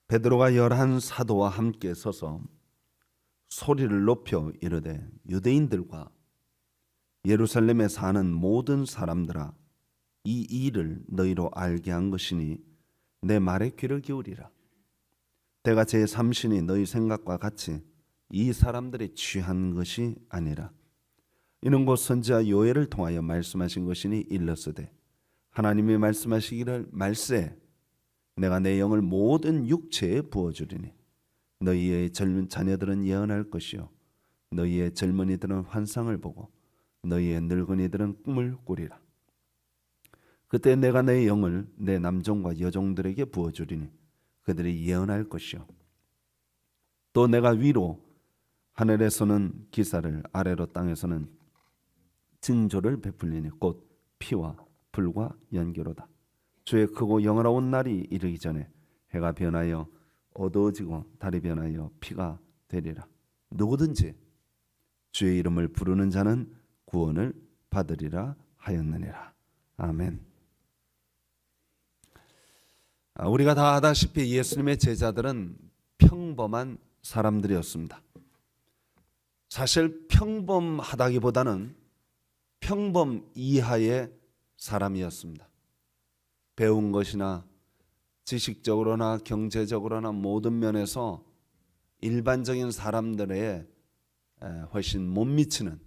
베드로가 11 사도와 함께 서서 소리를 높여 이르되 유대인들과 예루살렘에 사는 모든 사람들아, 이 일을 너희로 알게 한 것이니 내 말에 귀를 기울이라. 내가 제3신이 너희 생각과 같이 이 사람들이 취한 것이 아니라 이는 곧 선지자 요엘을 통하여 말씀하신 것이니 일렀으되 하나님이 말씀하시기를 말세 내가 내 영을 모든 육체에 부어주리니 너희의 젊은 자녀들은 예언할 것이요 너희의 젊은이들은 환상을 보고 너희의 늙은이들은 꿈을 꾸리라. 그때 내가 내 영을 내 남종과 여종들에게 부어주리니 그들이 예언할 것이요 또 내가 위로 하늘에서는 기사를 아래로 땅에서는 징조를 베풀리니 곧 피와 불과 연기로다. 주의 크고 영원한 날이 이르기 전에 해가 변하여 어두워지고 달이 변하여 피가 되리라. 누구든지 주의 이름을 부르는 자는 구원을 받으리라 하였느니라. 아멘. 우리가 다 아다시피 예수님의 제자들은 평범한 사람들이었습니다. 사실 평범하다기보다는 평범 이하의 사람이었습니다. 배운 것이나 지식적으로나 경제적으로나 모든 면에서 일반적인 사람들에 훨씬 못 미치는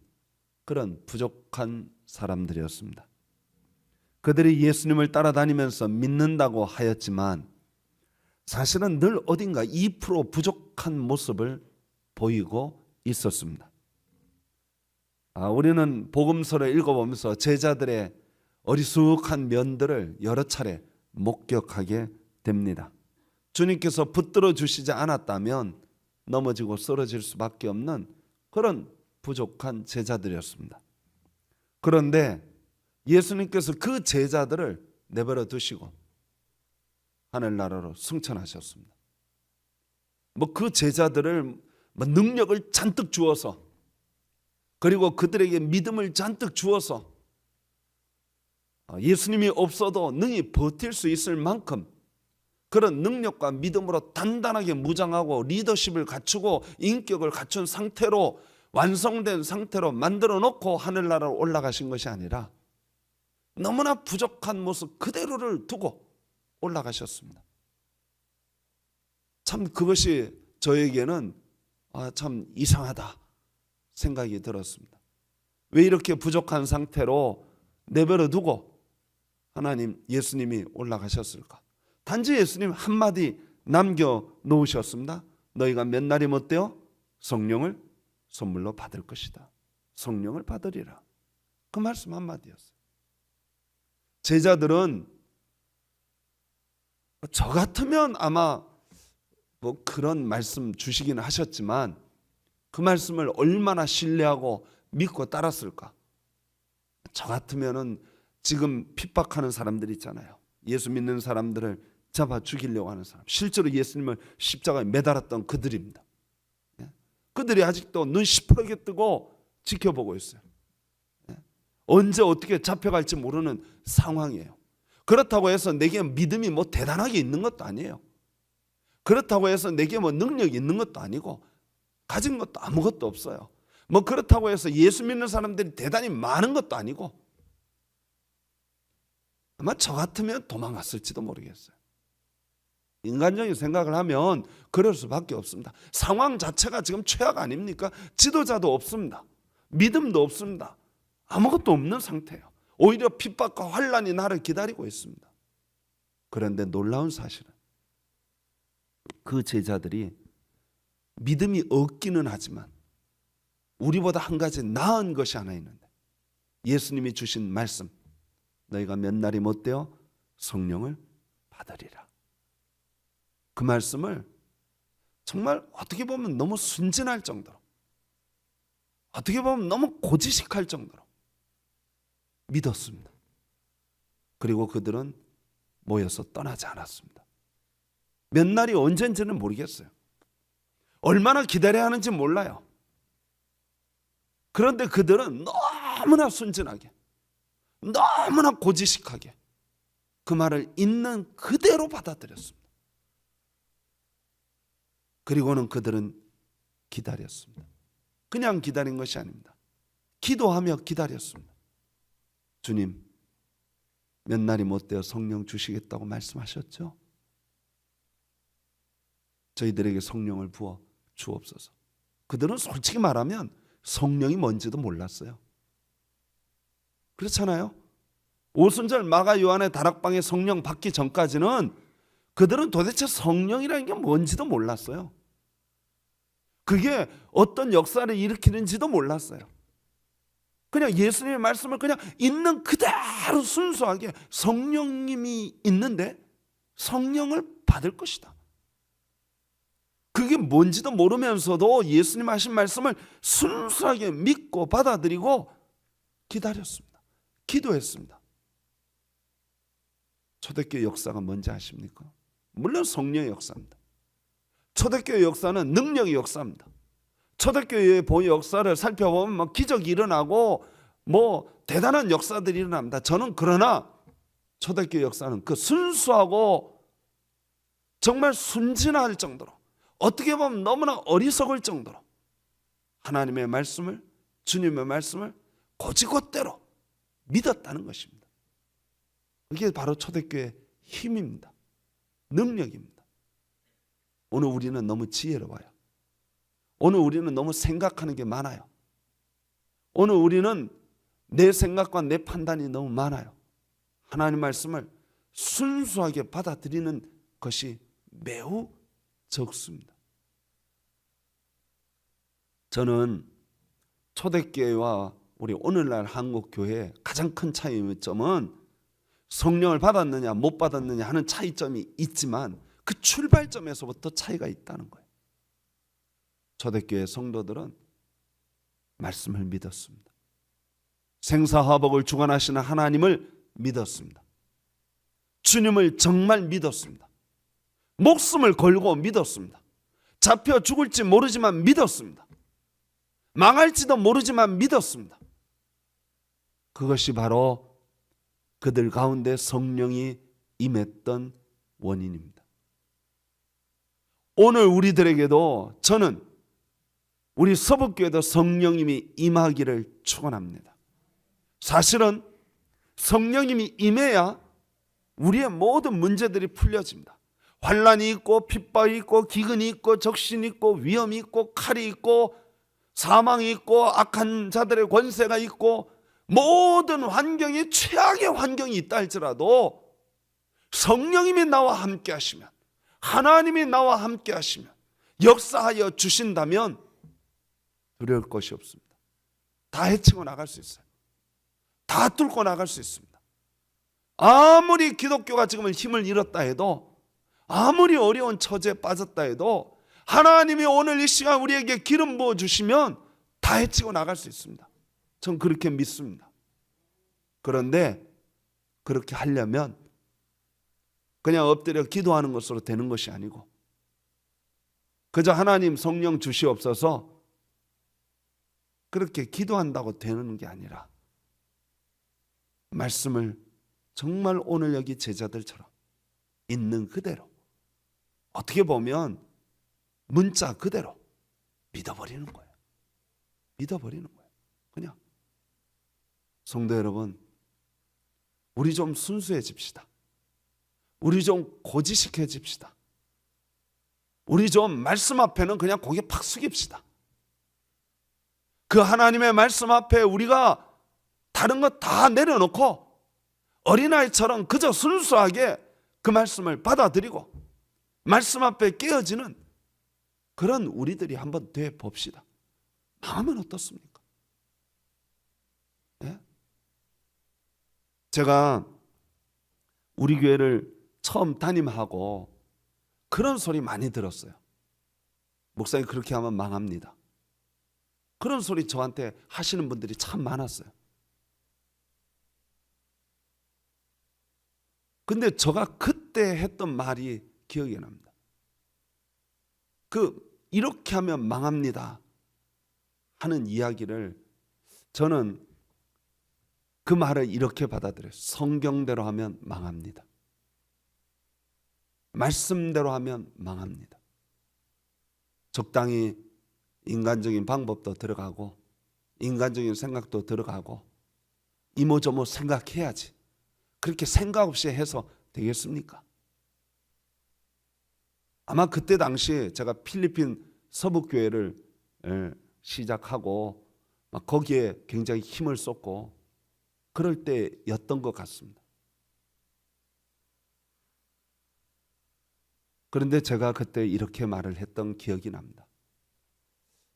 그런 부족한 사람들이었습니다. 그들이 예수님을 따라다니면서 믿는다고 하였지만 사실은 늘 어딘가 2% 부족한 모습을 보이고 있었습니다. 우리는 복음서를 읽어보면서 제자들의 어리숙한 면들을 여러 차례 목격하게 됩니다. 주님께서 붙들어 주시지 않았다면 넘어지고 쓰러질 수밖에 없는 그런 부족한 제자들이었습니다. 그런데 예수님께서 그 제자들을 내버려 두시고 하늘나라로 승천하셨습니다. 그 제자들을 능력을 잔뜩 주어서 그리고 그들에게 믿음을 잔뜩 주어서 예수님이 없어도 능히 버틸 수 있을 만큼 그런 능력과 믿음으로 단단하게 무장하고 리더십을 갖추고 인격을 갖춘 상태로 완성된 상태로 만들어 놓고 하늘나라로 올라가신 것이 아니라 너무나 부족한 모습 그대로를 두고 올라가셨습니다. 참 그것이 저에게는 참 이상하다 생각이 들었습니다. 왜 이렇게 부족한 상태로 내버려 두고 하나님 예수님이 올라가셨을까? 단지 예수님 한마디 남겨놓으셨습니다. 너희가 몇 날이 못되어 성령을 선물로 받을 것이다. 성령을 받으리라. 그 말씀 한마디였어요. 제자들은 저 같으면 아마 그런 말씀 주시기는 하셨지만 그 말씀을 얼마나 신뢰하고 믿고 따랐을까? 저 같으면은 지금 핍박하는 사람들 있잖아요. 예수 믿는 사람들을 잡아 죽이려고 하는 사람, 실제로 예수님을 십자가에 매달았던 그들입니다. 그들이 아직도 눈 시퍼렇게 뜨고 지켜보고 있어요. 언제 어떻게 잡혀갈지 모르는 상황이에요. 그렇다고 해서 내게 믿음이 대단하게 있는 것도 아니에요. 그렇다고 해서 내게 능력이 있는 것도 아니고 가진 것도 아무것도 없어요. 그렇다고 해서 예수 믿는 사람들이 대단히 많은 것도 아니고 아마 저 같으면 도망갔을지도 모르겠어요. 인간적인 생각을 하면 그럴 수밖에 없습니다. 상황 자체가 지금 최악 아닙니까? 지도자도 없습니다. 믿음도 없습니다. 아무것도 없는 상태예요. 오히려 핍박과 환난이 나를 기다리고 있습니다. 그런데 놀라운 사실은 그 제자들이 믿음이 없기는 하지만 우리보다 한 가지 나은 것이 하나 있는데 예수님이 주신 말씀, 너희가 몇 날이 못되어 성령을 받으리라. 그 말씀을 정말 어떻게 보면 너무 순진할 정도로, 어떻게 보면 너무 고지식할 정도로 믿었습니다. 그리고 그들은 모여서 떠나지 않았습니다. 몇 날이 언젠지는 모르겠어요. 얼마나 기다려야 하는지 몰라요. 그런데 그들은 너무나 순진하게, 너무나 고지식하게 그 말을 있는 그대로 받아들였습니다. 그리고는 그들은 기다렸습니다. 그냥 기다린 것이 아닙니다. 기도하며 기다렸습니다. 주님, 몇 날이 못 되어 성령 주시겠다고 말씀하셨죠? 저희들에게 성령을 부어 주옵소서. 그들은 솔직히 말하면 성령이 뭔지도 몰랐어요. 그렇잖아요. 오순절 마가 요한의 다락방에 성령 받기 전까지는 그들은 도대체 성령이라는 게 뭔지도 몰랐어요. 그게 어떤 역사를 일으키는지도 몰랐어요. 그냥 예수님의 말씀을 그냥 있는 그대로 순수하게 성령님이 있는데 성령을 받을 것이다. 그게 뭔지도 모르면서도 예수님 하신 말씀을 순수하게 믿고 받아들이고 기다렸습니다. 기도했습니다. 초대교회 역사가 뭔지 아십니까? 물론 성령의 역사입니다. 초대교회 역사는 능력의 역사입니다. 초대교회의 역사를 살펴보면 막 기적이 일어나고 대단한 역사들이 일어납니다. 저는 그러나 초대교회 역사는 그 순수하고 정말 순진할 정도로, 어떻게 보면 너무나 어리석을 정도로 하나님의 말씀을, 주님의 말씀을 곧이곧대로 믿었다는 것입니다. 이게 바로 초대교회의 힘입니다. 능력입니다. 오늘 우리는 너무 지혜로워요. 오늘 우리는 너무 생각하는 게 많아요. 오늘 우리는 내 생각과 내 판단이 너무 많아요. 하나님 말씀을 순수하게 받아들이는 것이 매우 적습니다. 저는 초대교회와 우리 오늘날 한국교회의 가장 큰 차이점은 성령을 받았느냐 못 받았느냐 하는 차이점이 있지만 그 출발점에서부터 차이가 있다는 거예요. 초대교회 성도들은 말씀을 믿었습니다. 생사화복을 주관하시는 하나님을 믿었습니다. 주님을 정말 믿었습니다. 목숨을 걸고 믿었습니다. 잡혀 죽을지 모르지만 믿었습니다. 망할지도 모르지만 믿었습니다. 그것이 바로 그들 가운데 성령이 임했던 원인입니다. 오늘 우리들에게도 저는 우리 서북교회도 성령님이 임하기를 축원합니다. 사실은 성령님이 임해야 우리의 모든 문제들이 풀려집니다. 환난이 있고 핍박이 있고 기근이 있고 적신이 있고 위험이 있고 칼이 있고 사망이 있고 악한 자들의 권세가 있고 모든 환경이 최악의 환경이 있다 할지라도 성령님이 나와 함께 하시면, 하나님이 나와 함께 하시면, 역사하여 주신다면 두려울 것이 없습니다. 다 헤치고 나갈 수 있어요. 다 뚫고 나갈 수 있습니다. 아무리 기독교가 지금 힘을 잃었다 해도, 아무리 어려운 처지에 빠졌다 해도 하나님이 오늘 이 시간 우리에게 기름 부어 주시면 다 헤치고 나갈 수 있습니다. 전 그렇게 믿습니다. 그런데 그렇게 하려면 그냥 엎드려 기도하는 것으로 되는 것이 아니고, 그저 하나님 성령 주시옵소서 그렇게 기도한다고 되는 게 아니라 말씀을 정말 오늘 여기 제자들처럼 있는 그대로, 어떻게 보면 문자 그대로 믿어버리는 거예요. 믿어버리는 거예요. 그냥. 성도 여러분, 우리 좀 순수해집시다. 우리 좀 고지식해집시다. 우리 좀 말씀 앞에는 그냥 고개 팍 숙입시다. 그 하나님의 말씀 앞에 우리가 다른 것 다 내려놓고 어린아이처럼 그저 순수하게 그 말씀을 받아들이고 말씀 앞에 깨어지는 그런 우리들이 한번 돼 봅시다. 마음은 어떻습니까? 네? 제가 우리 교회를 처음 담임하고 그런 소리 많이 들었어요. 목사님 그렇게 하면 망합니다. 그런 소리 저한테 하시는 분들이 참 많았어요. 근데 제가 그때 했던 말이 기억이 납니다. 이렇게 하면 망합니다 하는 이야기를 저는 그 말을 이렇게 받아들여요. 성경대로 하면 망합니다. 말씀대로 하면 망합니다. 적당히 인간적인 방법도 들어가고 인간적인 생각도 들어가고 이모저모 생각해야지. 그렇게 생각 없이 해서 되겠습니까? 아마 그때 당시에 제가 필리핀 서북교회를 시작하고 막 거기에 굉장히 힘을 쏟고 그럴 때였던 것 같습니다. 그런데 제가 그때 이렇게 말을 했던 기억이 납니다.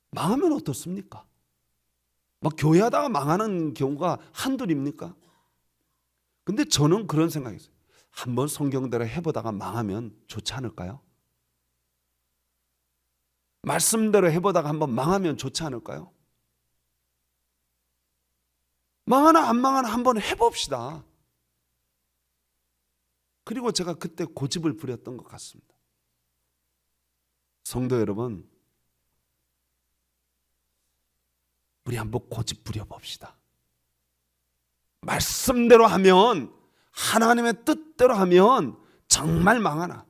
망하면 어떻습니까? 막 교회하다가 망하는 경우가 한둘입니까? 근데 저는 그런 생각이 있어요. 한번 성경대로 해보다가 망하면 좋지 않을까요? 말씀대로 해보다가 한번 망하면 좋지 않을까요? 망하나 안 망하나 한번 해봅시다. 그리고 제가 그때 고집을 부렸던 것 같습니다. 성도 여러분, 우리 한번 고집 부려봅시다. 말씀대로 하면, 하나님의 뜻대로 하면 정말 망하나.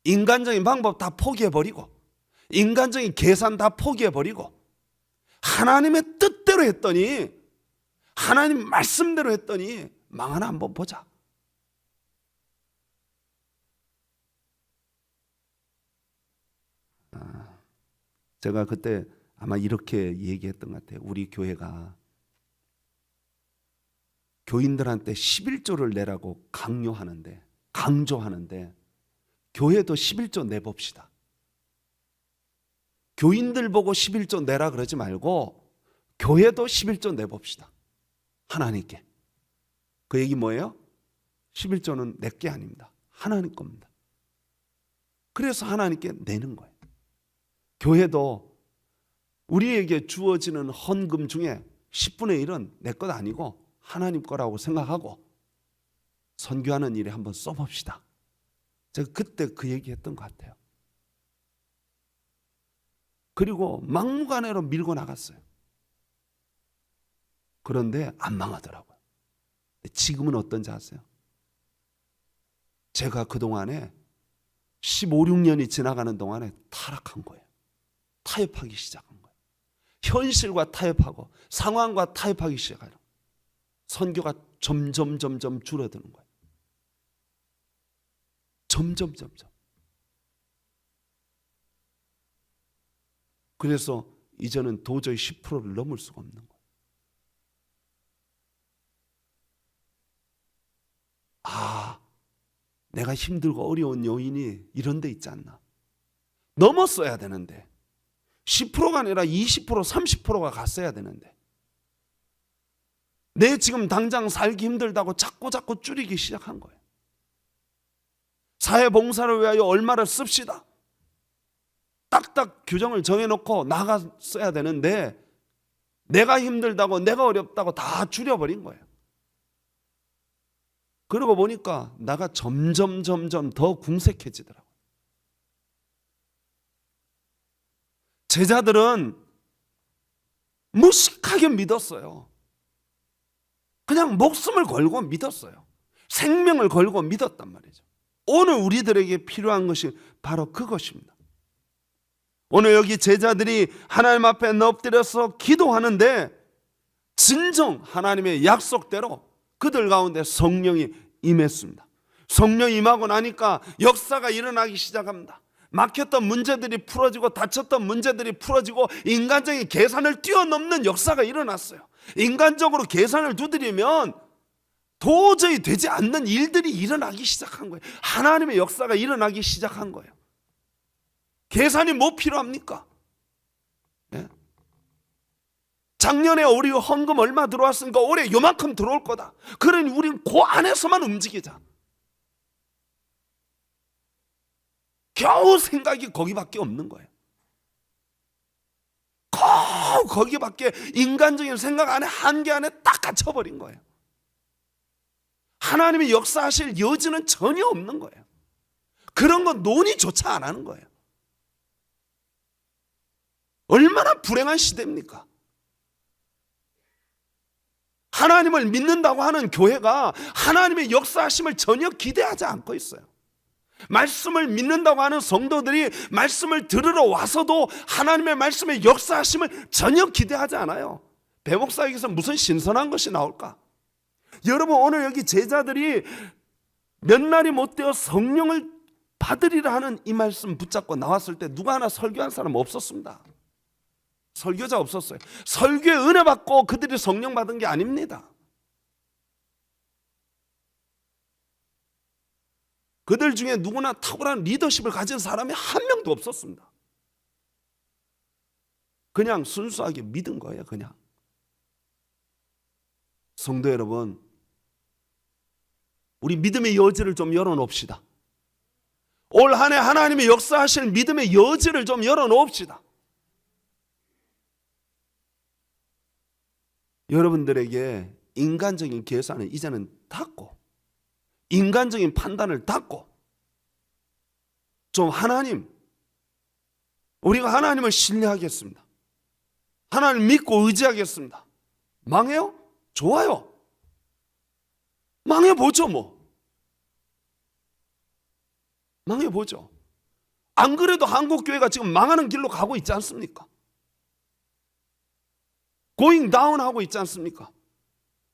인간적인 방법 다 포기해버리고 인간적인 계산 다 포기해버리고 하나님의 뜻대로 했더니, 하나님 말씀대로 했더니 망하나 한번 보자. 제가 그때 아마 이렇게 얘기했던 것 같아요. 우리 교회가 교인들한테 11조를 내라고 강조하는데 교회도 11조 내봅시다. 교인들 보고 11조 내라 그러지 말고 교회도 11조 내봅시다. 하나님께. 그 얘기 뭐예요? 11조는 내 게 아닙니다. 하나님 겁니다. 그래서 하나님께 내는 거예요. 교회도 우리에게 주어지는 헌금 중에 10분의 1은 내 것 아니고 하나님 거라고 생각하고 선교하는 일에 한번 써봅시다. 제가 그때 그 얘기했던 것 같아요. 그리고 막무가내로 밀고 나갔어요. 그런데 안 망하더라고요. 지금은 어떤지 아세요? 제가 그동안에 15, 16년이 지나가는 동안에 타락한 거예요. 타협하기 시작한 거예요. 현실과 타협하고 상황과 타협하기 시작하는 선교가 점점 줄어드는 거예요. 점점. 그래서 이제는 도저히 10%를 넘을 수가 없는 거예요. 내가 힘들고 어려운 요인이 이런 데 있지 않나. 넘었어야 되는데 10%가 아니라 20%, 30%가 갔어야 되는데 내 지금 당장 살기 힘들다고 자꾸 줄이기 시작한 거예요. 사회봉사를 위하여 얼마를 씁시다. 딱딱 규정을 정해놓고 나갔어야 되는데 내가 힘들다고 내가 어렵다고 다 줄여버린 거예요. 그러고 보니까 나가 점점 더 궁색해지더라고요. 제자들은 무식하게 믿었어요. 그냥 목숨을 걸고 믿었어요. 생명을 걸고 믿었단 말이죠. 오늘 우리들에게 필요한 것이 바로 그것입니다. 오늘 여기 제자들이 하나님 앞에 엎드려서 기도하는데 진정 하나님의 약속대로 그들 가운데 성령이 임했습니다. 성령이 임하고 나니까 역사가 일어나기 시작합니다. 막혔던 문제들이 풀어지고 닫혔던 문제들이 풀어지고 인간적인 계산을 뛰어넘는 역사가 일어났어요. 인간적으로 계산을 두드리면 도저히 되지 않는 일들이 일어나기 시작한 거예요. 하나님의 역사가 일어나기 시작한 거예요. 계산이 뭐 필요합니까? 네? 작년에 우리 헌금 얼마 들어왔으니까 올해 요만큼 들어올 거다. 그러니 우리는 그 안에서만 움직이자. 겨우 생각이 거기밖에 없는 거예요. 거기밖에 인간적인 생각 안에 한계 안에 딱 갇혀버린 거예요. 하나님이 역사하실 여지는 전혀 없는 거예요. 그런 건 논의조차 안 하는 거예요. 얼마나 불행한 시대입니까? 하나님을 믿는다고 하는 교회가 하나님의 역사하심을 전혀 기대하지 않고 있어요. 말씀을 믿는다고 하는 성도들이 말씀을 들으러 와서도 하나님의 말씀의 역사하심을 전혀 기대하지 않아요. 배 목사에게서 무슨 신선한 것이 나올까? 여러분, 오늘 여기 제자들이 몇 날이 못 되어 성령을 받으리라 하는 이 말씀 붙잡고 나왔을 때 누가 하나 설교한 사람 없었습니다. 설교자 없었어요. 설교에 은혜 받고 그들이 성령 받은 게 아닙니다. 그들 중에 누구나 탁월한 리더십을 가진 사람이 한 명도 없었습니다. 그냥 순수하게 믿은 거예요. 그냥. 성도 여러분, 우리 믿음의 여지를 좀 열어놓읍시다. 올 한 해 하나님의 역사하실 믿음의 여지를 좀 열어놓읍시다. 여러분들에게 인간적인 계산은 이제는 닫고, 인간적인 판단을 닫고, 좀 하나님, 우리가 하나님을 신뢰하겠습니다. 하나님 믿고 의지하겠습니다. 망해요? 좋아요. 망해보죠 뭐. 망해보죠. 안 그래도 한국교회가 지금 망하는 길로 가고 있지 않습니까? 고잉 다운 하고 있지 않습니까?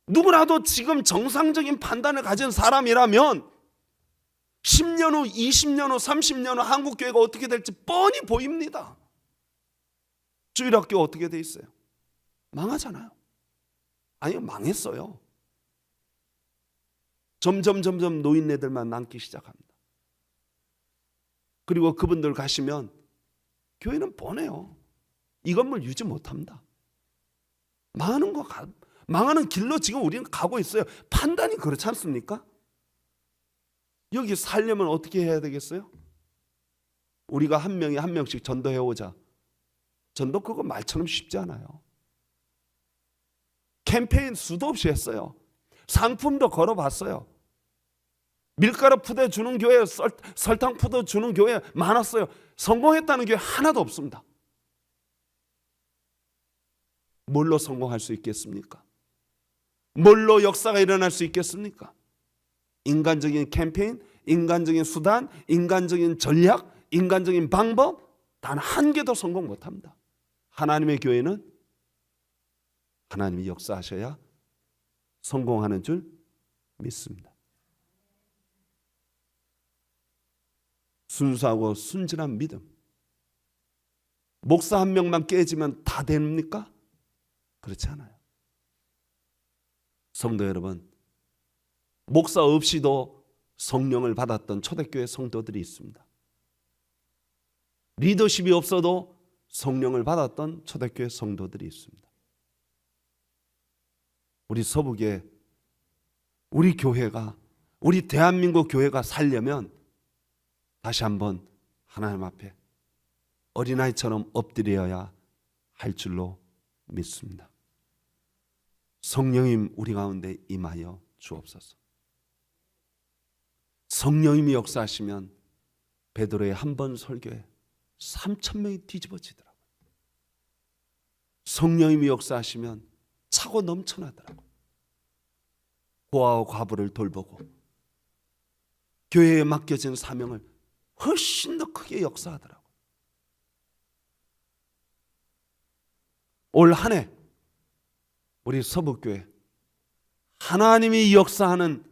누구라도 지금 정상적인 판단을 가진 사람이라면 10년 후, 20년 후, 30년 후 한국교회가 어떻게 될지 뻔히 보입니다. 주일학교 어떻게 돼 있어요? 망하잖아요. 아니요, 망했어요. 점점 노인네들만 남기 시작합니다. 그리고 그분들 가시면 교회는 뻔해요. 이 건물 유지 못합니다. 망하는 길로 지금 우리는 가고 있어요. 판단이 그렇지 않습니까? 여기 살려면 어떻게 해야 되겠어요? 우리가 한 명이 한 명씩 전도해오자. 전도 그거 말처럼 쉽지 않아요. 캠페인 수도 없이 했어요. 상품도 걸어봤어요. 밀가루 푸대 주는 교회, 설탕 푸대 주는 교회 많았어요. 성공했다는 교회 하나도 없습니다. 뭘로 성공할 수 있겠습니까? 뭘로 역사가 일어날 수 있겠습니까? 인간적인 캠페인, 인간적인 수단, 인간적인 전략, 인간적인 방법 단 한 개도 성공 못합니다. 하나님의 교회는 하나님이 역사하셔야 성공하는 줄 믿습니다. 순수하고 순진한 믿음. 목사 한 명만 깨지면 다 됩니까? 그렇지 않아요. 성도 여러분, 목사 없이도 성령을 받았던 초대교회 성도들이 있습니다. 리더십이 없어도 성령을 받았던 초대교회 성도들이 있습니다. 우리 서북에 우리 교회가, 우리 대한민국 교회가 살려면 다시 한번 하나님 앞에 어린아이처럼 엎드려야 할 줄로 믿습니다. 성령님 우리 가운데 임하여 주옵소서. 성령님이 역사하시면 베드로의 한 번 설교에 3,000명이 뒤집어지더라고요. 성령님이 역사하시면 차고 넘쳐나더라고요. 고아와 과부를 돌보고 교회에 맡겨진 사명을 훨씬 더 크게 역사하더라고요. 올 한 해 우리 서북교회 하나님이 역사하는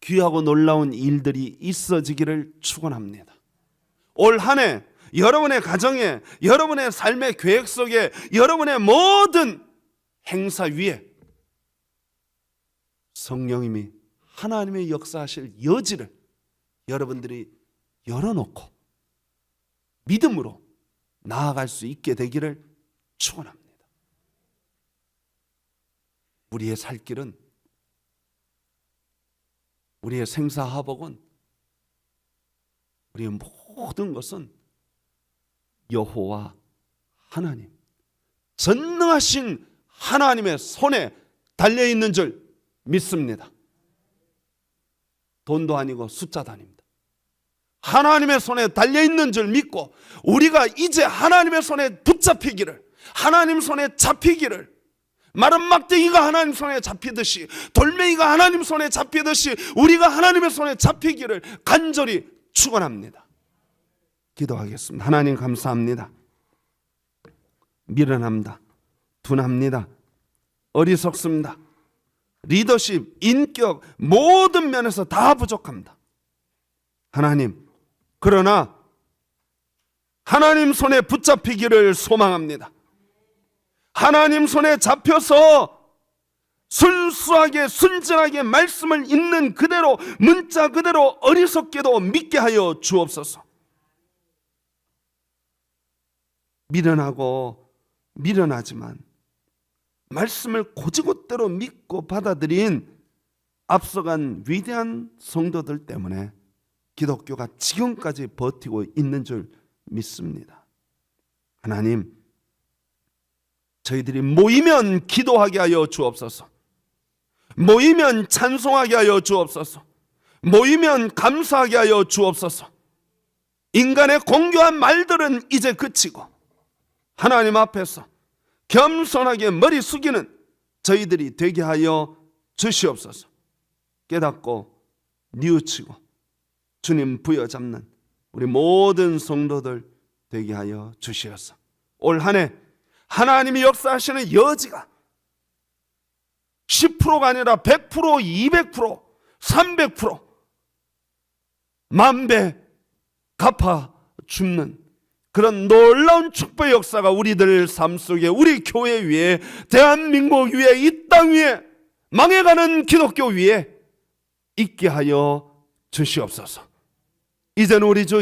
귀하고 놀라운 일들이 있어지기를 축원합니다. 올 한 해 여러분의 가정에, 여러분의 삶의 계획 속에, 여러분의 모든 행사 위에 성령님이 하나님의 역사하실 여지를 여러분들이 열어놓고 믿음으로 나아갈 수 있게 되기를 축원합니다. 우리의 살 길은, 우리의 생사화복은, 우리의 모든 것은 여호와 하나님, 전능하신 하나님의 손에 달려있는 줄 믿습니다. 돈도 아니고 숫자도 아닙니다. 하나님의 손에 달려있는 줄 믿고 우리가 이제 하나님의 손에 붙잡히기를, 하나님 손에 잡히기를, 마른 막대기가 하나님 손에 잡히듯이, 돌멩이가 하나님 손에 잡히듯이 우리가 하나님의 손에 잡히기를 간절히 축원합니다. 기도하겠습니다. 하나님 감사합니다. 미련합니다. 둔합니다. 어리석습니다. 리더십, 인격 모든 면에서 다 부족합니다. 하나님, 그러나 하나님 손에 붙잡히기를 소망합니다. 하나님 손에 잡혀서 순수하게 순진하게 말씀을 읽는 그대로 문자 그대로 어리석게도 믿게 하여 주옵소서. 미련하고 미련하지만 말씀을 곧이곧대로 믿고 받아들인 앞서간 위대한 성도들 때문에 기독교가 지금까지 버티고 있는 줄 믿습니다. 하나님, 저희들이 모이면 기도하게 하여 주옵소서. 모이면 찬송하게 하여 주옵소서. 모이면 감사하게 하여 주옵소서. 인간의 공교한 말들은 이제 그치고 하나님 앞에서 겸손하게 머리 숙이는 저희들이 되게 하여 주시옵소서. 깨닫고 뉘우치고 주님 부여잡는 우리 모든 성도들 되게 하여 주시옵소서. 올 한 해 하나님이 역사하시는 여지가 10%가 아니라 100%, 200%, 300%, 만배 갚아 줍는 그런 놀라운 축복의 역사가 우리들 삶 속에, 우리 교회 위에, 대한민국 위에, 이 땅 위에, 망해가는 기독교 위에 있게 하여 주시옵소서. 이제는 우리 주